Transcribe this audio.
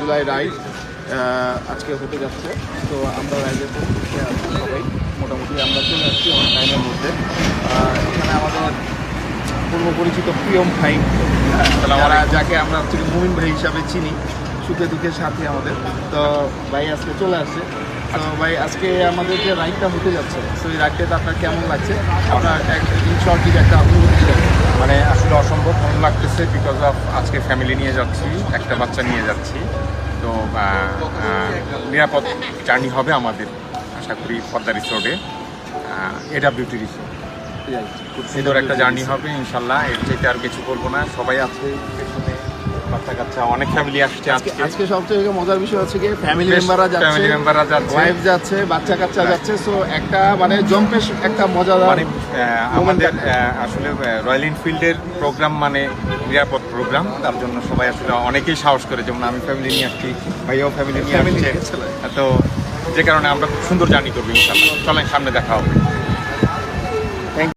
July ride আজকে হতে যাচ্ছে। তো আমরা রাইডের প্রস্তুতি আছি সবাই, মোটামুটি আমরা চলে আসছি অনেক টাইমের মধ্যে। এখানে আমাদের পূর্ব পরিচিত প্রিয়ম ভাই, যাকে আমরা হচ্ছে মুমিন ভাই হিসাবে চিনি, সুখে দুঃখের সাথে আমাদের। তো ভাই আজকে চলে আসছে। তো ভাই আজকে আমাদের যে রাইডটা হতে যাচ্ছে, তো এই রাইডটাতে আপনার কেমন লাগছে? আপনার শর্ট দিকে একটা অনুভূতি ছিল। মানে আসলে অসম্ভব ভালো লাগতেছে, বিকজ অফ আজকে ফ্যামিলি নিয়ে যাচ্ছি, একটা বাচ্চা নিয়ে যাচ্ছি। তো নিরাপদ জার্নি হবে আমাদের, আশা করি পদ্মা রিসোর্টে, AWT রিসোর্ট। খুব সুন্দর একটা জার্নি হবে ইনশাল্লাহ, এর চাইতে আর কিছু বলবো না। সবাই আছে পেছনে, বাচ্চা কাচ্চা অনেক ফ্যামিলি আসছে আজকে সবচেয়ে মজার বিষয় হচ্ছে কি ফ্যামিলি মেম্বাররা যাচ্ছে, ওয়াইফ যাচ্ছে, বাচ্চা কাচ্চা যাচ্ছে। সো একটা মানে জম্পেশ একটা মজাদার মানে আমাদের আসলে রয়্যাল এনফিল্ডের প্রোগ্রাম মানে নিরাপদ প্রোগ্রাম, তার জন্য সবাই আসলে অনেকেই সাহস করে। যেমন আমি ফ্যামিলি নিয়ে আসছি, ভাইয়াও ফ্যামিলি নিয়ে আসছে, তো যে কারণে আমরা খুব সুন্দর জার্নি করবো ইনশাল্লাহ। চলেন সামনে দেখা হবে।